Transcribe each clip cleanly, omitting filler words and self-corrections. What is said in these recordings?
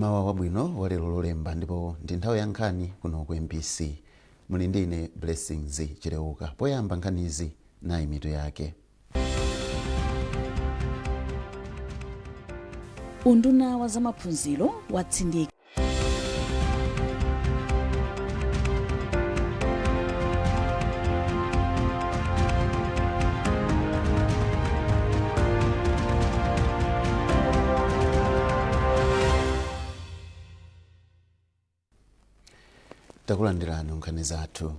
mawa wabwino walero lolemba ndipo ndi nthawi ya nkhani kuno ku MBC. Muli ndine Blessings Chileuka. Poyamba nkhanizi nayi mitu yake. Unduna wa zamaphunziro watsindika takulandirani nkhani zathu.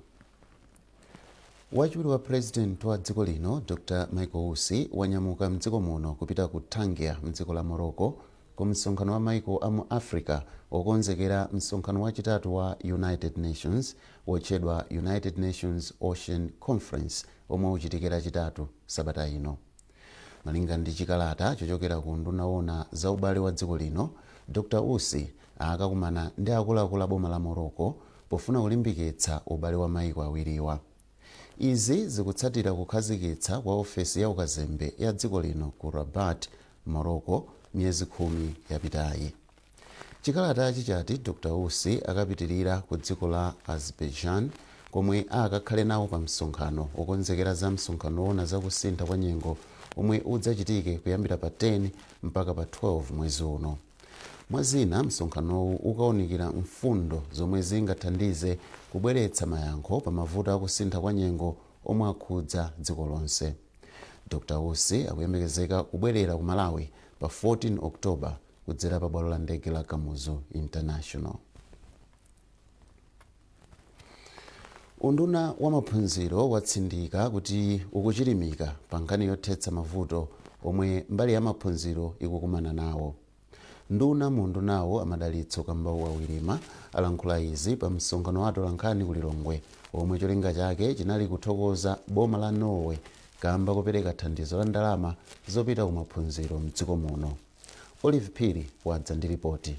Wachiwiri wa president wa dziko lino Dr. Michael Ussi wanyamuka mdziko muno kupita ku Tangier mdziko la Morocco ku msonkhano wa maiko a mu Africa okonzekera msonkhano wachitatu wa United Nations wotchedwa United Nations Ocean Conference omwe uchitikira chitatu sabata ino. Malinga ndi chikalata chochokera ku nduna ona za ubale wa dziko lino, Dr. Ussi akakumana ndi akuluakulu a boma la Morocco pofuna kulimbikitsa ubale wa maiko awiriwa. Izi zikutsatira kukhazikitsa kwa ofesi ya ukazembe ya dziko lino ku Rabat, Morocco miyezi 10 yapitayi. Chikalata chichati Dr. Ussi akapitirira ku dziko la Azerbaijan komwe akakhale nawo pa msonkhano okonzekera za msonkhano ona za kusintha kwa nyengo omwe udzachitike kuyambira pa 10 mpaka pa 12 mwezi uno. Mwazina msonkhanowu ukaonikira mfundo zomwe zingathandize kubweretsa mayankho pa mavuto akusintha kwa nyengo omwe akhudza dziko lonse. Dr. Ussi akuyembekezeka kubwerera ku Malawi pa 14 Oktoba kudzera pa bwalo la ndege la Kamuzu International. Unduna wa maphunziro watsindika kuti ukuchilimika pa nkhani yothetsa mavuto omwe mbali ya maphunziro ikukumana nawo. Nduna mundu nawo Amadalitso Kambawu Awilima alankhula izi pa msonkhano wa atolankhani ku Lilongwe omwe cholinga chake chinali kuthokoza boma la Norway kamba kupereka thandizo la ndalama zopita ku maphunziro mdziko muno. Olive Phiri wadza ndi ripoti.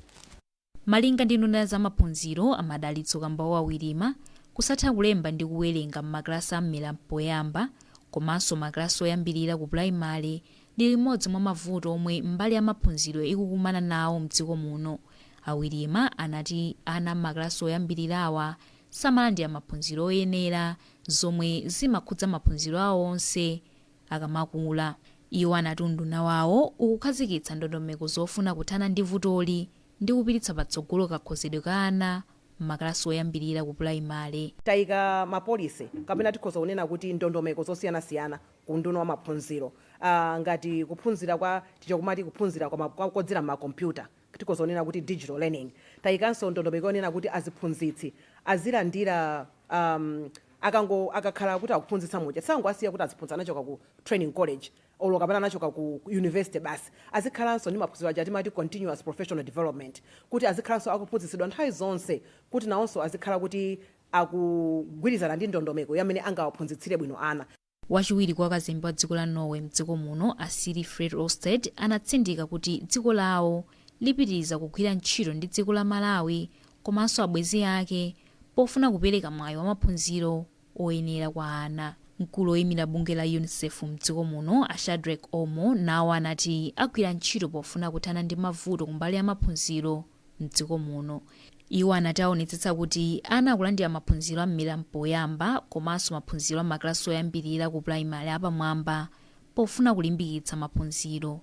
Malinga ndi nduna za maphunziro Amadalitso Kambawu Awilima kusatha kulemba ndi kuwerenga m'maklasi am'mera poyamba komanso maklasi oyambirira ku primary ndi limodzi mwa mavuto omwe mbali ya maphunziro ikukumana nawo mdziko muno. Awilima anati ana m'maklasi oyambirirawa samalandira maphunziro oyenera zomwe zimakhudza maphunziro awo onse akamakula. Iwo anati unduna wawo ukukhazikitsa ndondomeko zofuna kuthana ndi vutoli ndi kupititsa patsogolo kakhozedwe ka ana m'maklasi oyambirira ku primary. Tayika mapolisi kapena tikhoza kunena kuti ndondomeko zosiyanasiyana ku nduna wa maphunziro. Ngati kuphunzira kwa tichokumati kuphunzira kwa kodzera makompyuta tikhoza kunena kuti digital learning. Tayikanso ndondomeko yonena kuti aziphunzitsi azilandira akakhala kuti akuphunzitsa muja sangwasiya kuti aziphunzitsa anachoka ku training college olo kapena anachoka ku university basi azikhalanso ndi maphunziro aja timati continuous professional development kuti azikhalanso akuphunzitsidwa nthawi zonse kuti nawonso azikhala kuti akugwirizana ndi ndondomeko yamene angawaphunzitsire bwino ana. Wachiwiri kwa kazembe wa dziko la Norway mdziko muno Asiri Fred Rosted anatsindika kuti dziko lawo lipitiriza kugwira ntchito ndi dziko la Malawi komanso abwenzi ake pofuna kupereka mwayi wa maphunziro oyenera kwa ana. Mkulu oyimira bungwe la UNICEF mdziko muno Shadrack Omo nawo anati agwira ntchito pofuna kuthana ndi mavuto kumbali ya maphunziro mdziko muno. Iwo anati aonetsetsa kuti ana akulandira maphunziro am'mera poyamba komanso maphunziro amaklasi oyambirira ku primary apamwamba pofuna kulimbikitsa maphunziro.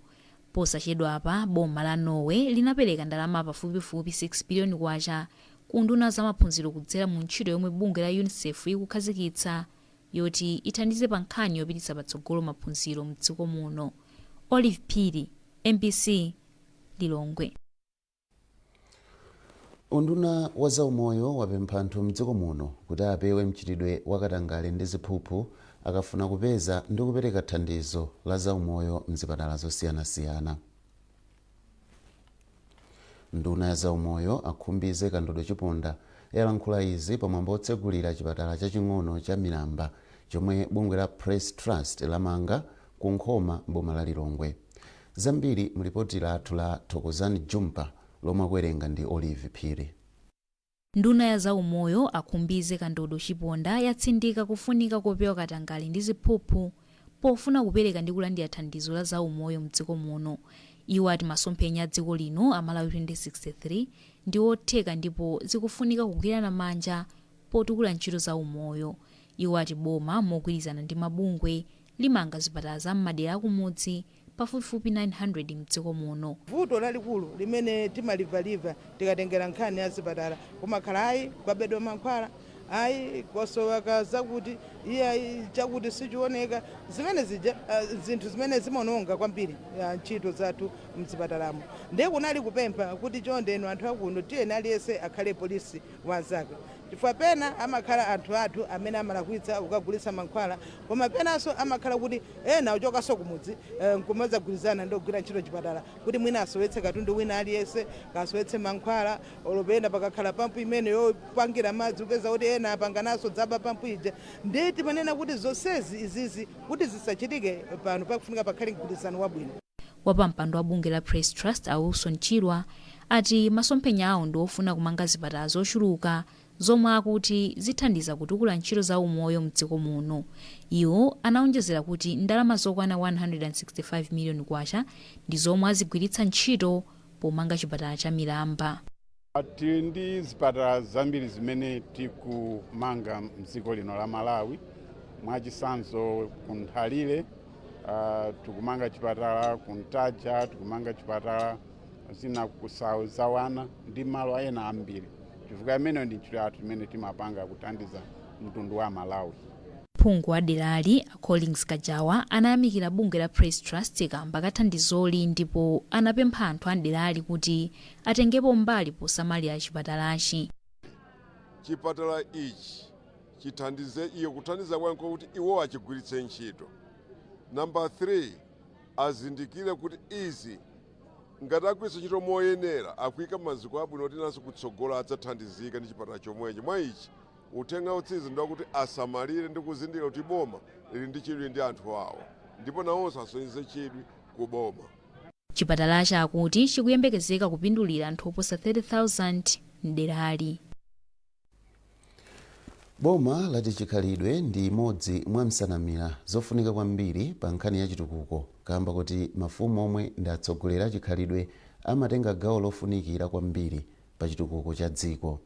Posachedwa apa boma la Norway linapereka ndalama pafupifupi 6 biliyoni kwacha ku nduna za maphunziro kudzera mu ntchito yomwe bungwe la UNICEF ikukhazikitsa yoti ithandize pa nkhani yopititsa patsogolo maphunziro mdziko muno. Olive Phiri, MBC, Lilongwe. Unduna wa zaumoyo wapempha anthu mdziko muno kuti apewe mchitidwe wakatangale ndi ziphuphu akafuna kupeza ndi kupereka thandizo la zaumoyo mzipatala zosiyanasiyana. Nduna ya zaumoyo akhumbize Kandodo Chiponda yalankhula izi pamwambo otsegulira chipatala chaching'ono cha Miramba chomwe bungwe la Press Trust lamanga ku Nkhoma mboma la Lilongwe. Zambiri mlipoti lathu la Thokozani Jumpa lomwe akuwerenga ndi Olive Phiri. Nduna ya zaumoyo akhumbize Kandodo Chiponda yatsindika kufunika kopewa katangale ndi ziphuphu pofuna kupereka ndi kulandira thandizo la zaumoyo mdziko muno. iwo ati masomphenya a dziko lino a Malawi 2063 ndi otheka ndipo zikufunika kugwirana manja potukula ntchito za umoyo. Iwo ati boma mogwirizana ndi mabungwe limanga zipatala za m'madera akumudzi pafupifupi 900 mdziko muno. Vuto lalikulu limene timalivaliva tikatengera nkhani ya zipatala kumakhala ayi kwabedwa mankhwala ayi kwasoweka zakuti iya chakuti sichioneka zimene zija zinthu zimene zimaononga kwambiri ntchito zathu mzipatalamo. Ndiye kunali kupempha kuti chonde eno anthu akuno tiyeni aliyense akhale polisi wanzake. Chifukwa pena amakhala anthu athu amene amalakwitsa ukagulitsa mankhwala, koma penanso amakhala kuti ena uchokanso kumudzi nkumadzagwirizana ndi kugwira ntchito chipatala kuti mwina asowetse katundu wina aliyense kasowetse mankhwala olopenda pakakhala pampu imene yopangira madzi upeza kuti ena apanganaso dzaba pampu ija. Ndiye timanena kuti zonsezi izizi kuti zisachitike pano pakufunika pakhale mgwirizano wabwino. Wapampando wa bungwe la Press Trust Wilson Chirwa ati masomphenya awo ndi ofuna kumanga zipatala zochuluka zomwe akuti zithandiza kutukula ntchito za umoyo mdziko muno. Iwo anaonjezera kuti ndalama zokwana 165 miliyoni kwacha ndi zomwe azigwiritsa ntchito pomanga chipatala cha Milamba. Tili ndi zipatala zambiri zimene tikumanga mdziko lino la Malawi. Mwachisanzo ku Nthalile tikumanga chipatala, ku Ntaja tikumanga chipatala, zina kusawu zawana ndi malo ena ambiri. Chifukwa imene ndi ntchito yathu imene timapanga kuthandiza mtundu wa Malawi. Phungu wa derali Collins Kajawa anayamikira bungwe la Press Trust kamba kathandizoli ndipo anapempha anthu a derali kuti atengepo mbali posamalira chipatalachi. Chipatala ichi chithandize iyo kuthandiza kwanko kuti iwo achigwiritse ntchito. Number 3, azindikire kuti izi ngati agwiritsa ntchito moyenera akuyika maziko abwino kuti naso kutsogola adzathandizika ndi chipatala chomwechi. Mwa ichi uthenga utsizi ndi wakuti asamalire ndi kuzindikira kuti boma lili ndi chidwi ndi anthu awo ndipo nawonso asonyeze chidwi ku boma. Chipatalachi akuti chikuyembekezeka kupindulira anthu oposa 30,000 mderali. Boma lati chikhalidwe ndi imodzi mwa nsanamira zofunika kwambiri pa nkhani ya chitukuko kamba kuti mafumu omwe ndi atsogolera chikhalidwe amatenga gawo lofunikira kwambiri pa chitukuko cha dziko.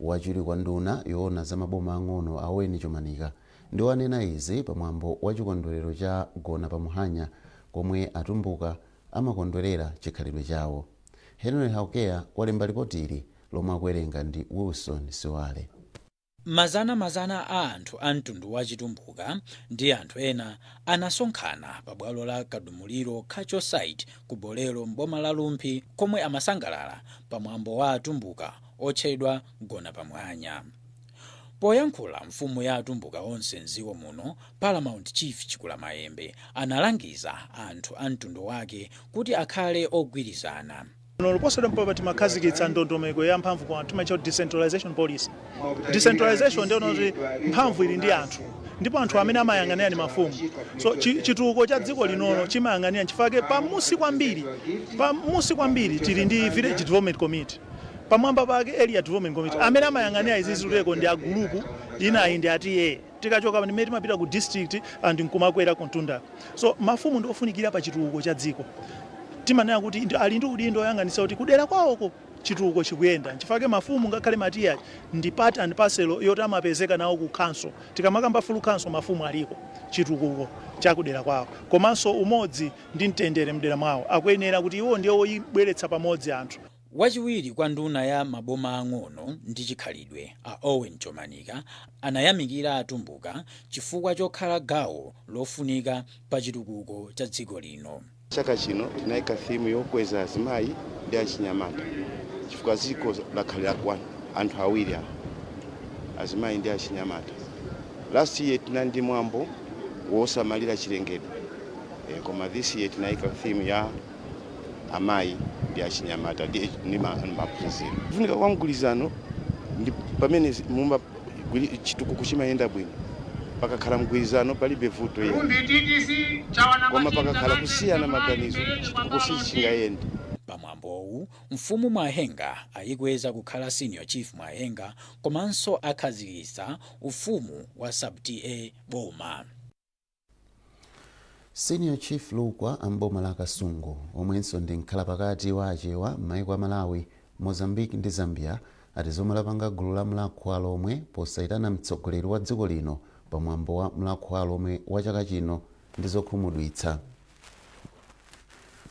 Wachiwiri kwa nduna yoona za maboma ang'ono Aweni Chomanika ndi wanena izi pamwambo wa chikondwerero cha Gona Pamuhanya komwe atumbuka amakondwerera chikhalidwe chawo. Henry Haukea walemba ripoti ili lomwe akuwerenga ndi Wilson Siwale. Mazana a anthu a mtundu wa chitumbuka ndi anthu ena anasonkhana pa bwalo la kadumuliro Kacho Site ku Bolero mboma la Lumphi komwe amasangalala pamwambo wa atumbuka otchedwa Gona Pamuhanya. Poyankhula mfumu ya atumbuka onse mdziko muno, Paramount Chief Chikula Mayembe analangiza anthu a mtundu wake kuti akhale ogwirizana. Noloposedwa mpapa timakhazikitsa ndondomeko ya mphamvu kwa timacha decentralization policy. Decentralization ndio noti mphamvu ili ndi anthu ndipo anthu amene amayang'anira ni mafumu. So chitukuko cha dziko linono chimayang'anira chifake pamusi kwambiri tili ndi village development committee. Pamwamba pake area development committee amene amayang'anira izi zileko ndi agulupu inayi ndi atiye. Tikachoka pamene timapita ku district and nkumakwera ku Mtunda. So mafumu ndi ofunikira pa chitukuko cha dziko. Timanena kuti ali ndi udindo oyang'anisa kuti kudera kwawoko chitukuko chikuyenda. Chifake mafumu ngakhale matiya ndi part and parcel yoti amapezeka nawo ku council. Tikamakamba full council mafumu aliko chitukuko chakudera kwawo. Komanso umodzi ndi mtendere mdera mwawo. Akuyenera kuti iwo ndiye oyibweretsa pamodzi anthu. Wachiwiri kwa nduna ya maboma ang'ono ndi chikhalidwe Owen Chomanika anayamikira atumbuka chifukwa chokhala gawo lofunika pa chitukuko cha dziko lino. Chaka chino tinayika theme yokweza azimayi ndi achinyamata chifukwa dziko lakhalira kwa anthu awiri azimayi ndi achinyamata. Last year tinandi mwambo wosamalira chilengedwe koma this year tinayika theme ya amayi ndi achinyamata ndi maphunziro. Kufunika kwa mgwirizano ndi pamene mumba chitukuko chimayenda bwino. Pakakhala mgwirizano palibe vuto yena. Koma pakakhala kusiyana maganizo chitukuko sichingayende. Pamwambowu mfumu Mwahenga ayikweza kukhala senior chief Mwahenga komanso akhazikitsa ufumu wa sub-TA boma. Senior Chief Lukwa amboma la Kasungu omwenso ndi mkhalapakati wa achewa m'mayiko a Malawi, Mozambique ndi Zambia ati zomwe lapanga gulu la mlakhwalo omwe posayitana mtsogoleri wa dziko lino pamwambo wa mlakhwalo omwe wa chaka chino ndi zokhumudwitsa.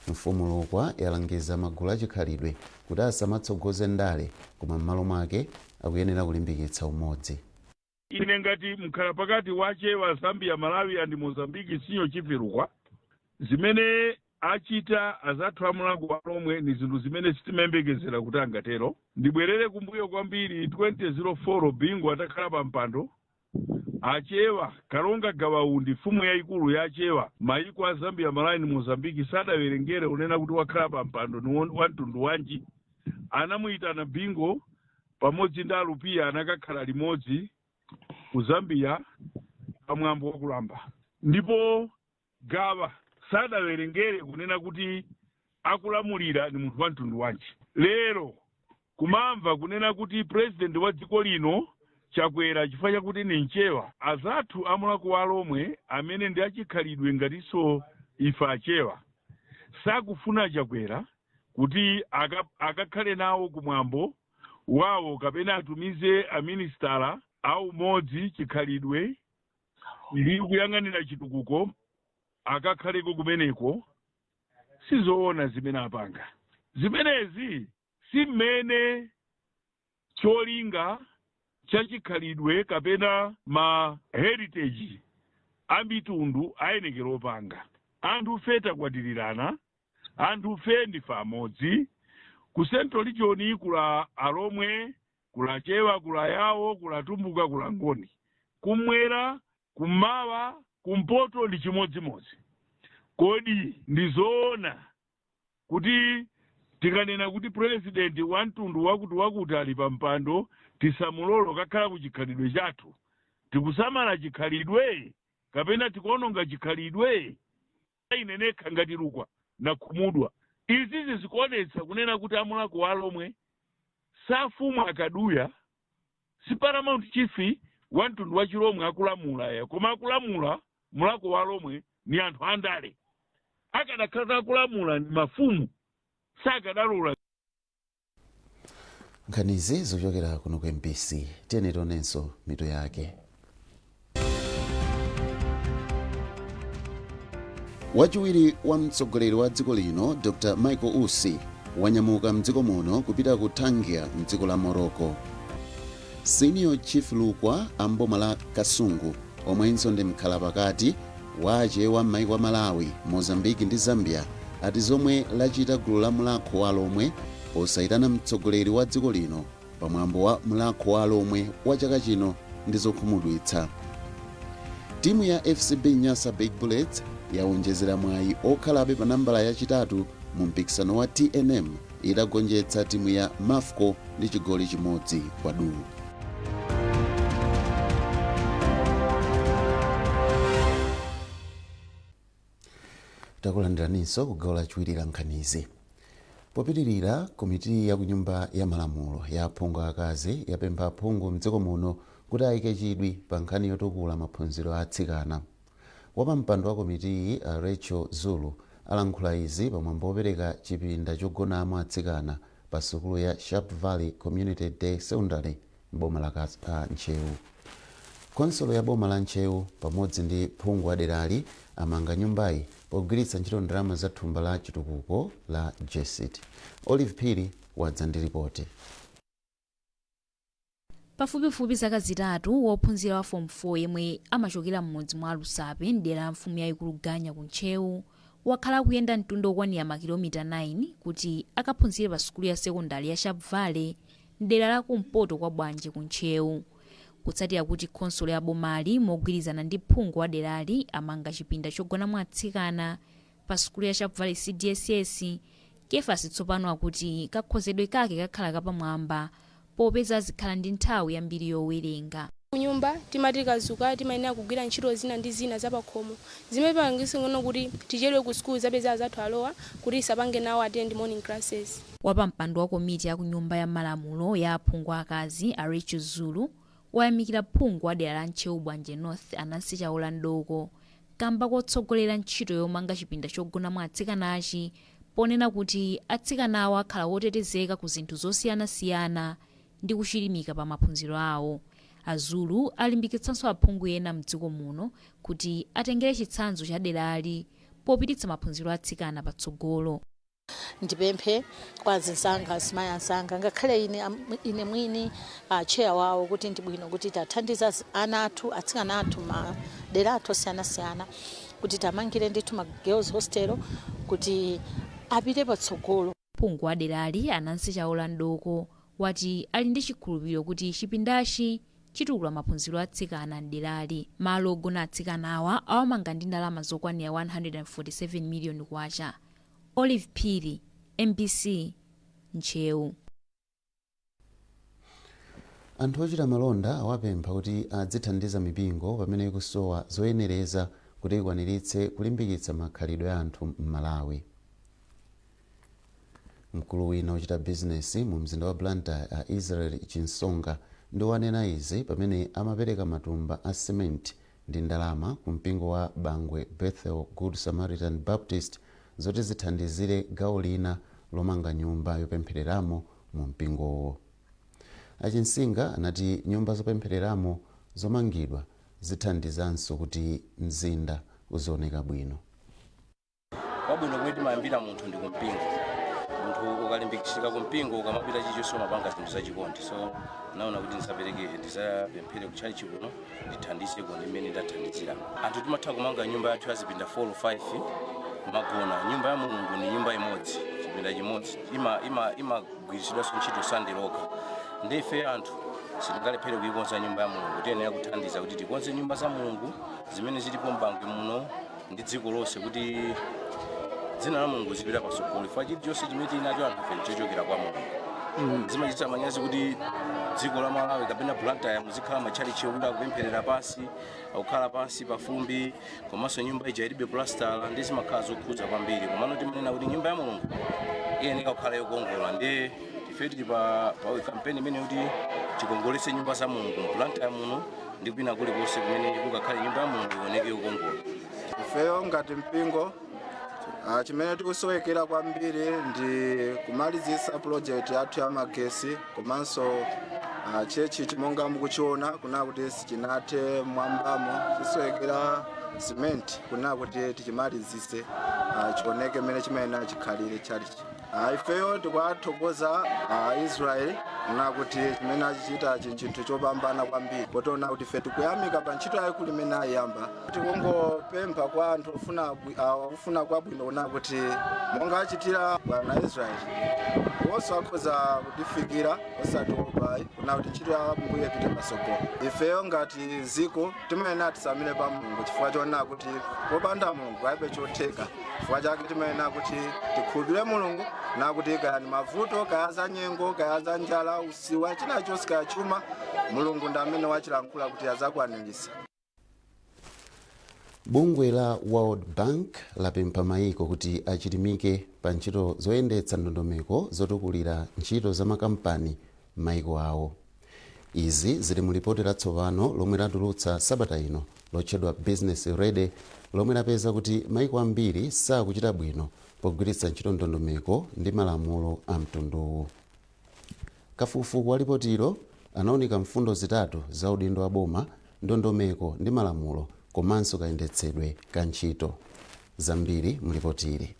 Mfumu Lukwa yalangiza magulu achikhalidwe kuti asamatsogoze ndale koma m'malo mwake akuyenera kulimbikitsa umodzi. Ine ngati mkhalapakati wa achewa Zambia, Malawi and Mozambique Senior Chief Lukwa, zimene achita azathu amlakhwalo omwe ni zinthu zimene sitimembekezera kuti angatero. Ndibwerere kumbuyo kwambiri 2004 Bingu atakhala pa mpando, achewa Kalonga Gawaundi mfumu yayikulu ya achewa mayiko a Zambia, Malawi ndi Mozambique sadawerengere unena kuti wakhala pa mpando ni wa mtundu wanji. Anamuyitana Bingu pamodzi ndi Alupia anakakhala limodzi ku Zambia pamwambo wakulamba, ndipo Gawa sadawerengere kunena kuti akulamulira ni munthu wa mtundu wanji. Lero kumamva kunena kuti president wa dziko lino chakwera chifukwa chakuti ni mchewa, azathu amlakhwalo omwe amene ndi achikhalidwe ngatiso ife achewa sakufuna chakwera kuti akakhale nawo kumwambo wawo kapena atumize aministala au modzi chikhalidwe ndi kuyang'anira chitukuko akakhaleko kumeneko. Sizoona zimene apanga. Zimenezi si mmene cholinga chachikhalidwe kapena ma heritage amitundu ayenekera opanga. Anthu fe takwatirirana, anthu fe ndife amodzi. Ku Central Region kula Alomwe, kula Chewa, kula Yawo, kula Tumbuka, kula Ngoni. Kumwera, kummawa, kumpoto ndi chimodzimodzi. Kodi ndizoona kuti tikanena kuti president wa mtundu wakuti ali pa mpando tisamulolo kakhala ku chikhalidwe chathu, tikusamala chikhalidwe kapena tikuononga chikhalidwe? Inenekha ngati Lukwa nakhumudwa. Izi zikuonetsa kunena kuti amlakhwalo omwe safumu akaduya si paramount chief wa mtundu wa Chilomwe akulamula koma akulamula mlakhwalo omwe ni anthu andale. Akanakhala akulamula ni mafumu sakadalola. Nkhanizi zochokera kuno ku MBC tiyeni tionenso mitu yake. Wachiwiri wa mtsogoleri wa dziko lino Dr. Michael Ussi wanyamuka mdziko muno kupita ku Tangier mdziko la Morocco. Senior Chief Lukwa amboma la Kasungu omwenso ndi mkhalapakati wa achewa m'mayiko a Malawi, Mozambique ndi Zambia ati zomwe lachita gulu la mlakhwalo omwe posayitana mtsogoleri wa dziko lino pamwambo wa mlakhwalo omwe wa chaka chino ndi zokhumudwitsa. Timu ya FCB Nyasa Big Bullets yaonjezera mwayi okhalabe pa nambala yachitatu mu mpikisano wa TNM itagonjetsa timu ya Mafco ndi chigoli chimodzi kwa du. Takulandiraninso ku gawo lachiwiri la nkhanizi. Popitirira, komiti ya kunyumba ya malamulo ya aphungu akazi yapempha aphungu mdziko muno kuti ayike chidwi pa nkhani yotukula maphunziro a atsikana. Wapampando wa komitiyi Rachel Zulu alankhula izi pamwambo wopereka chipinda chogonamo atsikana pa sukulu ya Sharp Valley Community Day Secondary m'boma la Nchewu. Konsolo ya boma la Nchewu pamodzi ndi phungu wa derali amanga nyumbayi pogwiritsa ntchito ndalama za thumba la chitukuko la JESIT. Olive Phiri wadza ndi ripoti. Pafupifupi zaka zitatu wophunzira wa form 4 yemwe amachokera mmodzi mwa Lusape ndera la mfumu yayikulu Ganya ku Nchewu wakhala kuyenda mtunda okwanira makilomita 9 kuti akaphunzire pa sukulu ya sekondari ya Sharp Valley ndera la kumpoto kwa Bwanje ku Nchewu. Kutsatira kuti konsolo ya bomali mogwirizana ndi phungu wa derali amanga chipinda chogonamo atsikana pa sukulu ya Sharp Valley CDSS, Kefasi tsopano akuti kakhozedwe kake kakhala kapamwamba popeza zikhala ndi nthawi yambiri yowerenga. Kunyumba timati kazuka timayenera kugwira ntchito zina ndi zina zapakhomo zimene pangisa ngono kuti tichedwe ku school zapeza zathu alowa kuti isapange nawo attend morning classes. Wapampando wa komiti ya kunyumba ya malamulo ya aphungu akazi Rachel Zulu wayamikira phungu wa dera la Nchewu Bwanje North Anansi Chaula Ndoko kamba kotsogolera ntchito yomanga chipinda chogonamo atsikanachi, ponena kuti atsikanawo akhala wotetezeka ku zinthu zosiyanasiyana ndi kuchilimika pa maphunziro awo. Azulu alimbikitsanso aphungu ena mdziko muno kuti atengere chitsanzo cha derali popititsa maphunziro atsikana patsogolo. Ndipemphe kwa zinzanga azimayi anzanga ngakhale ine mwini chair wawo kuti ndibwino kuti tathandiza ana athu atsikana athu madera athu osiyanasiyana kuti tamangire ndithu ma girls hostel kuti apite patsogolo. Phungu wa derali Anansi Chaola Ndoko wati ali ndi chikhulupiriro kuti chipindachi chitukula maphunziro atsikana mderali. Malo ogona atsikanawa awamanga ndi ndalama zokwanira 147 miliyoni kwacha. Olive Phiri, MBC, Nchewu. Anthu ochita malonda awapempha kuti adzithandiza mipingo pamene ikusowa zoyenereza kuti ikwaniritse kulimbikitsa makhalidwe a anthu m'Malawi. Mkulu wina ochita bizinesi mu mzinda wa Blantyre a Israel Chinsonga ndi wanena izi pamene amapereka matumba a cement ndi ndalama ku mpingo wa Bangwe Bethel Good Samaritan Baptist zoti zithandizire gawo lina lomanga nyumba yopemphereramo mu mpingowo. Achinsinga anati nyumba zopemphereramo zomangidwa zithandizanso kuti mzinda uzioneka bwino. Kwabwino kumene timayambira munthu ndi kumpingo. Munthu ukalimbikitsika kumpingo ukamapita chichonso mapanga zinthu zachikondi. So naona kuti ndisapemphere kuchalichi kuno ndithandize kuno imene ndathandizira. Anthu timatha kumanga nyumba yathu yazipinda 4 or 5 magona. Nyumba ya Mulungu ni nyumba imodzi, chipinda chimodzi. Imagwiritsidwanso ntchito Sunday lokha. Ndife anthu sitingalephere kuyikonza nyumba ya Mulungu. Tiyenera kuthandiza kuti tikonze nyumba za Mulungu zimene zilipo m'Bangwe muno ndi dziko lonse kuti dzina la Mulungu zipita patsogolo. Chifukwa chilichonse chimene tinacho anthu ife chochokera kwa Mulungu. Zimachititsa manyazi kuti dziko la Malawi kapena Blantyre muzikhala matchalichi okuda kupempherera pansi, akukhala pansi pafumbi, komanso nyumba ija ilibe plastala ndi zimakhala zokhudza kwambiri. Komano timanena kuti nyumba ya Mulungu iyenera kukhala yokongola. Ndi ife tili pa kampeni imene kuti tikongoletse nyumba za Mulungu mu Blantyre muno ndi kwina kulikonse kumene kungakhale nyumba ya Mulungu ioneke yokongola. Ifeyo ngati mpingo chimene tikusowekera kwambiri ndi kumalizisa project yathu ya magesi komanso chechi chimonga mukuchiona kuna kuti sichinathe mwambamo tisowekera cement kuna kuti tichimalizise chioneke mmene chimene chikhalire chalichi. Ifeyo tikwathokoza Israel na kuti chimene achichita chinthu chopambana kwambiri potiona kuti ife tikuyamika pa ntchito yayikulu imene ayiyamba. Tikungopempha kwa anthu ofuna kwabwino kuna kuti monga achitira bwana Israel wonso akhoza kutifikira osatiopa kuna kuti ntchito ya Mbuye ipite patsogolo. Ifeyo ngati ziko timayenera tisamire pa Mulungu chifukwa choona kuti popanda Mulungu alibe chotheka. Chifukwa chake timayenera kuti tikhulupirire Mulungu na kuti kaya ni mavuto kaya za nyengo kaya za njala usiwa chilichonse kaya chuma Mulungu ndi amene wachilankhula kuti azakwaniritsa. Bungwe la World Bank lapempha maiko kuti achilimike pa ntchito zoyendetsa ndondomeko zotukulira ntchito za makampani maiko awo. Izi zili mu lipoti latsopano lomwe latulutsa sabata ino lotchedwa Business Ready lomwe lapeza kuti maiko ambiri sakuchita bwino pogwiritsa ntchito ndondomeko ndi malamulo a mtunduwu. Kafukufuku wa lipotilo anaonika mfundo zitatu za udindo wa boma, ndondomeko ndi malamulo komanso kayendetsedwe ka ntchito. Zambiri mu lipotili.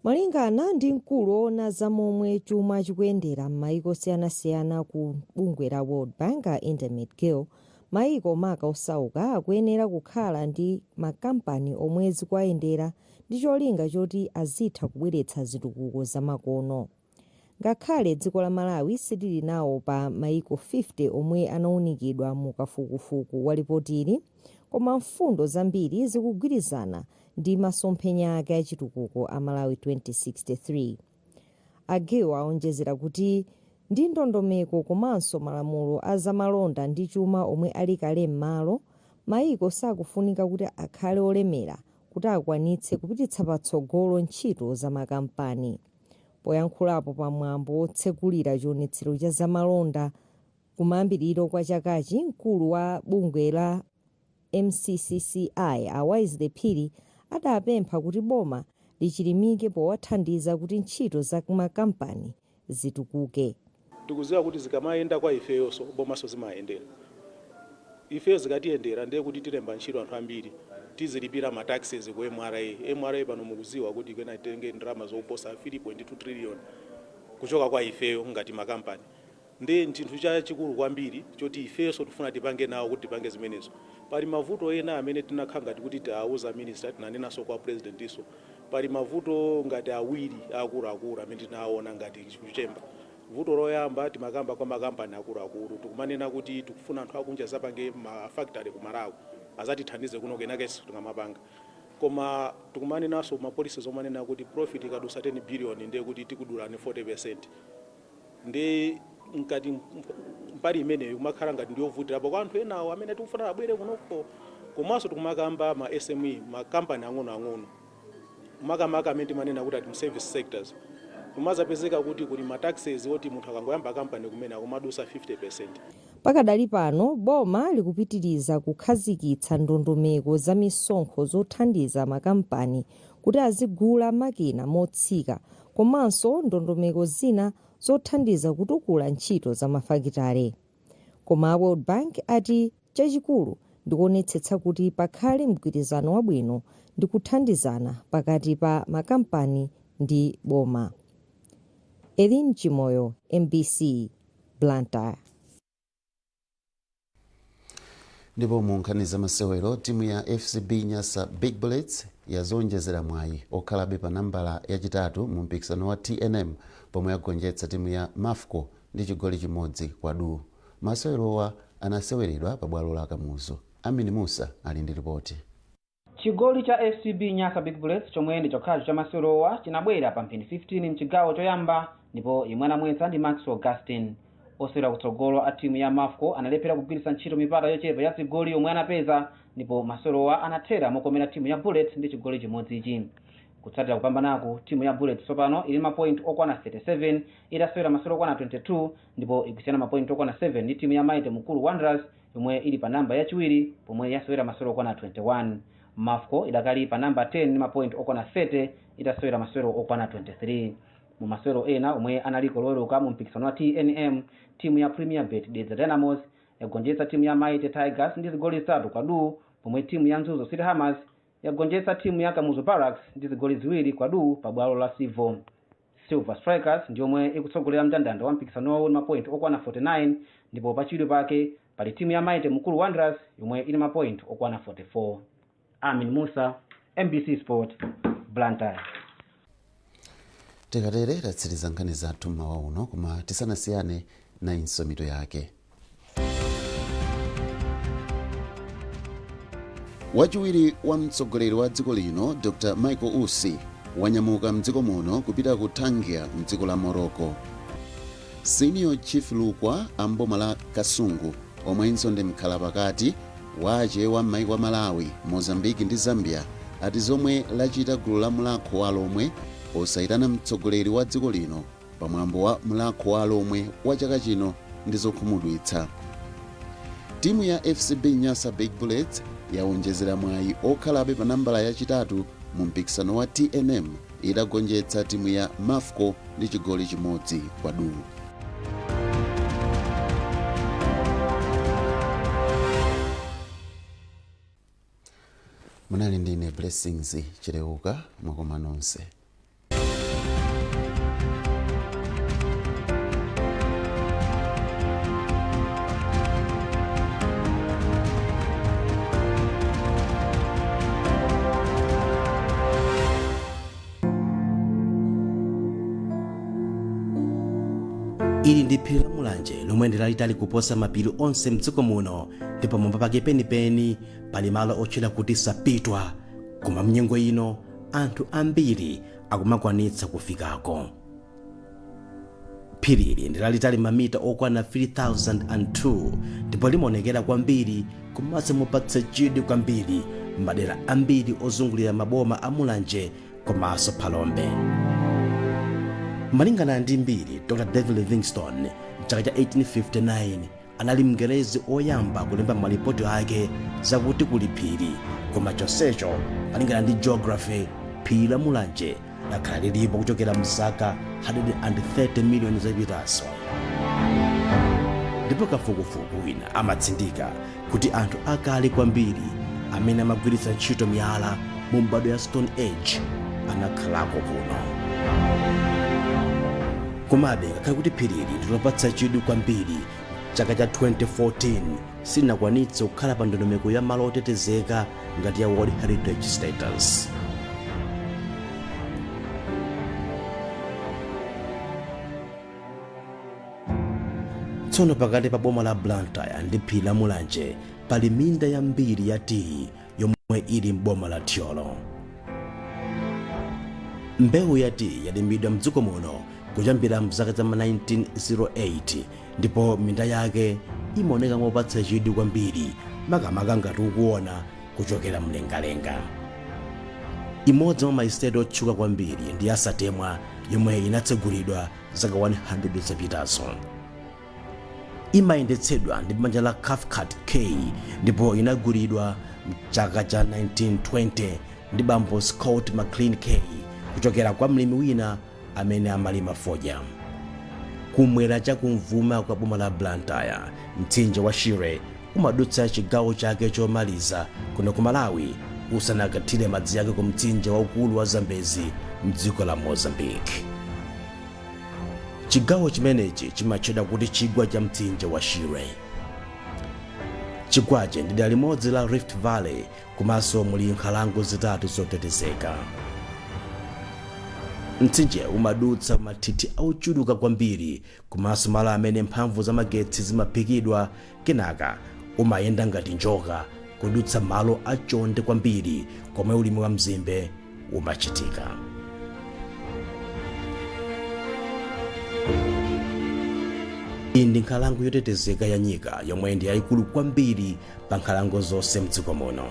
Malingana ndi mkulu woona za momwe chuma chikuyendera m'maiko osiyanasiyana ku bungwe la World Bank Intermediate Gill, maiko maka osauka akuyenera kukhala ndi makampani omwe zikuyendera ndi cholinga choti azitha kubweretsa zitukuko zamakono. Ngakhale dziko la Malawi silili nawo pa maiko 50 omwe anaunikidwa mu kafukufuku wa lipotili, koma mfundo zambiri zikugwirizana ndi masomphenya ake achitukuko a Malawi 2063. Agiwa aonjezera kuti ndi ndondomeko komanso malamulo a zamalonda ndi chuma omwe ali kale m'malo, maiko sakufunika kuti akhale olemera kuti akwanitse kupititsa patsogolo ntchito za makampani. Poyankhulapo pamwambo otsekulira chionetsero cha zamalonda kumayambiriro kwa chakachi, mkulu wa bungwe la MCCCI a Wise Phiri adapempha kuti boma lichilimike powathandiza kuti ntchito za makampani zitukuke. Tikuziwa kuti zikamayenda kwa ifeyonso bomaso zimayendera. Ifeyo zikatiyendera ndiye kuti tilemba ntchito anthu ambiri tizilipira mataxes ku MRA pano mukuziwa kuti kwena itenge ndalama zoposa 3.2 trillion kuchoka kwa ifeyo ngati makampani. Ndi chinthu chachikulu kwambiri choti ifeyonso tifuna tipange nawo kuti tipange zimenezo. Pali mavuto ena amene tinakhala ngati kuti tiawuza minister tinanenanso kwa president iso. Pali mavuto ngati awiri akuluakulu amene tinaona ngati kuchemba. Vuto loyamba timakamba kwa makampani akuluakulu tikumanena kuti tikufuna anthu akunja zapange mafactory ku Malawi azatithandize kuno kenakenso tingamapanga. Koma tikumanenanso mapolisi zomanena kuti profit ikadusa 10 billion ndiye kuti tikudulani 40%. Ndi ngati mbali imeneyo kumakhala ngati ndiyovutirapo kwa anthu enawo amene tikufuna abwere kunoko. Komanso tikumakamba ma SME makampani ang'onoang'ono makamaka amene timanena kuti ati service sectors kumazapezeka kuti kuli mataxes oti munthu akangoyamba kampani kumene akumadusa 50%. Pakadali pano boma likupitiriza kukhazikitsa ndondomeko za misonkho zothandiza makampani kuti azigula makina motsika komanso ndondomeko zina zothandiza kutukula ntchito za mafakitale. Koma World Bank ati chachikulu ndikuonetsetsa kuti pakhale mgwirizano wabwino ndi kuthandizana pakati pa makampani ndi boma. Elin Chimoyo, MBC, Blantyre. Ndipo mu nkhani za masewero timu ya FCB Nyasa Big Bullets yazonjezera mwayi okhalabe pa nambala yachitatu mu mpikisano wa TNM pomwe yagonjetsa timu ya Mafco ndi chigoli chimodzi kwa du. Masewerowa anaseweredwa pa bwalo la Kamuzu. Amini Musa ali ndi ripoti. Chigoli cha FCB Nyasa Big Bullets chomwe ndi chokhacho cha masewerowa chinabwera pa mphindi 15 mchigawo choyamba ndipo imwe anamwetsa ndi Max Augustine. Osewera kutsogolo a timu ya Mafco analephera kugwiritsa ntchito mipata yochepa ya zigoli yomwe anapeza ndipo masewerowa anathera mokomera timu ya Bullets ndi chigoli chimodzi ichi. Kutsatira kupambanaku timu ya Bullets tsopano ili mapoint okwana 37 itasewera masewero okwana 22 ndipo ikusiyana mapoint okwana 7 ndi timu ya Maite Mukulu Wanderers yomwe ili pa namba yachiwiri pomwe yasewera masewero okwana 21. Mafco idakali pa namba 10 ndi mapoint okwana 30 itasewera masewero okwana 23. Mu masewero ena omwe analiko loweruka mu mpikisano wa TNM timu ya Premier Bet Dedza Dynamos yagonjetsa timu ya Maite Tigers ndi zigoli 3 kwa du pomwe timu ya Nzuzo City Hammers yagonjetsa timu ya Kamuzu Barracks ndi zigoli 2 kwa du pa bwalo la Sivo. Silver Strikers ndi omwe ikutsogolera mndandanda wa mpikisano wa mapoint okwana 49 ndipo pachiwiri pake pali timu ya Maite Mukulu Wanderers yomwe ili mapoint okwana 44. Amin Musa, MBC Sport, Blantyre. Tikatere tatsiriza nkhani zathu mmawa uno koma tisanasiyane na insomito yake. Wachiwiri wa mtsogoleri wa dziko lino Dr. Michael Usi wanyamuka mdziko muno kupita ku Tangier mdziko la Morocco. Senior Chief Lukwa amboma la Kasungu omwenso ndi mkhalapakati wache wa m'maiko wa Malawi, Mozambique ndi Zambia ati zomwe lachita gulu la mlakho wa lomwe osayitana mtsogoleri wa dziko lino pamwambo wa mlakho wa lomwe wa chaka chino ndi zokhumudwitsa. Timu ya FCB Nyasa Big Bullets yaonjezera mwayi okhalabe pa nambala yachitatu mu mpikisano wa TNM idagonjetsa timu ya Mafco ndi chigoli chimodzi kwa du. Munali ndine Blessings Chireuka mwakoma nonse. Ili ndi phiri la Mulanje lomwe ndi lalitali kuposa mapiri onse mdziko muno ndipo pamwamba pake penipeni pali malo otchedwa kuti Sapitwa, koma mnyengo ino anthu ambiri akumakwanitsa kufikako. Phirili ndi lalitali mamita okwana 3002 ndipo limaonekera kwambiri komanso mupatsa chidwi kwambiri madera ambiri ozungulira maboma a Mulanje komanso Phalombe. Malingana ndi mbiri Dr. David Livingstone chaka cha 1859 anali mngerezi oyamba kulemba malipoti ake zakuti kuli phiri, koma chonsecho malingana ndi geography phiri la mulanje lakhala lilipo kuchokera mzaka 130 miliyoni zapitazo. Ndipo kafukufuku wina amatsindika kuti anthu akale kwambiri amene amagwiritsa ntchito miyala mu mbadwo ya Stone Age anakhalako kuno. Komabe ngakhale kuti phirili ndilopatsa chidwi kwambiri, chaka cha 2014 silinakwanitse kukhala pa ndondomeko ya malo otetezeka ngati ya World Heritage Status. Tsono pakati pa boma la Blantyre ndi phiri la mulanje pali minda yambiri ya tii yomwe ili m'boma la Thyolo. Mbewu ya tii yalimbidwa mdziko muno kuyambira mzaka za 1908 ndipo minda yake imaoneka mopatsa chidwi kwambiri, makamaka ngati ukuona kuchokera mlengalenga. Imodzi mwa maestate otchuka kwambiri ndi Asatemwa yomwe inatsegulidwa zaka 100 zapitazo. Imayendetsedwa ndi banja la Cathcart K ndipo inagulidwa mchaka cha 1920 ndi bambo Scott McLean K kuchokera kwa mlimi wina amene amalima fodya. Kumwera cha kumvuma kwa boma la Blantyre, mtsinje wa Shire umadutsa chigawo chake chomaliza kuno ku Malawi usanakathire madzi yake ku mtsinje waukulu wa Zambezi mdziko la Mozambique. Chigawo chimenechi chimatchedwa kuti chigwa cha mtsinje wa Shire. Chigwachi ndi dera limodzi la Rift Valley komanso muli nkhalango zitatu zotetezeka. Mtsinje umadutsa mathithi auchuluka kwambiri komanso malo amene mphamvu za magetsi zimaphikidwa, kenaka umayenda ngati njoka kudutsa malo achonde kwambiri komwe ulimi wa mzimbe umachitika. Iyi ndi nkhalango yotetezeka ya nyika yomwe ndi yayikulu kwambiri pa nkhalango zonse mdziko muno.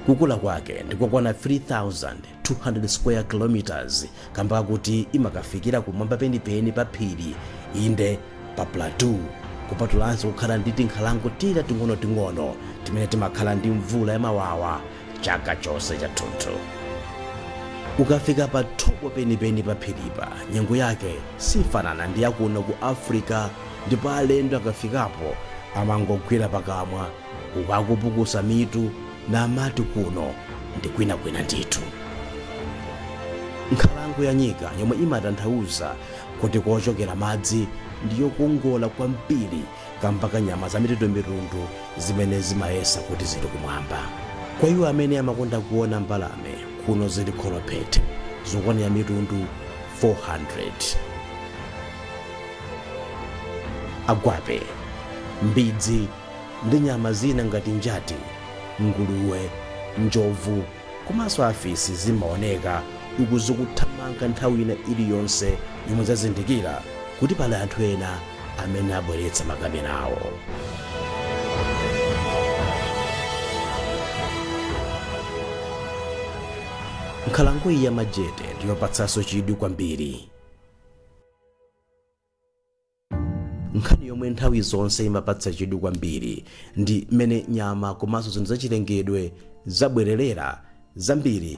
Kukula kwake ndikokwana 3,200 square kilometers, kamba kuti imakafikira kumwamba penipeni pa phiri inde pa plateau, kupatulanso kukhala ndi tinkhalango tira ting'onoting'ono timene timakhala ndi mvula ya mawawa chaka chonse cha thunthu. Ukafika pa thopo penipeni pa phiripa, nyengo yake sifanana ndi yakuno ku Africa, ndipo alendo akafikapo amangogwira pakamwa ukakupukusa mitu na amati kuno ndi kwinakwina ndithu. Nkhalango ya nyika yomwe imatanthauza kuti kochokera madzi ndiyo kukongola kwambiri kamba ka nyama za mitundumitundu zimene zimayesa kuti zili kumwamba. Kwa iwo amene amakonda kuona mbalame, kuno zili kholophete zokwanira mitundu 400. Agwape, mbidzi ndi nyama zina ngati njati, nguluwe, njovu komanso afisi zimaoneka uku zikuthamanga nthawi ina iliyonse yomwe zazindikira kuti pali anthu ena amene abweretsa makamera awo. Nkhalango iyi ya majete ndiyopatsanso chidwi kwambiri. Nkhani yomwe nthawi zonse imapatsa chidwi kwambiri ndi mmene nyama komanso zinthu zachilengedwe zabwererera zambiri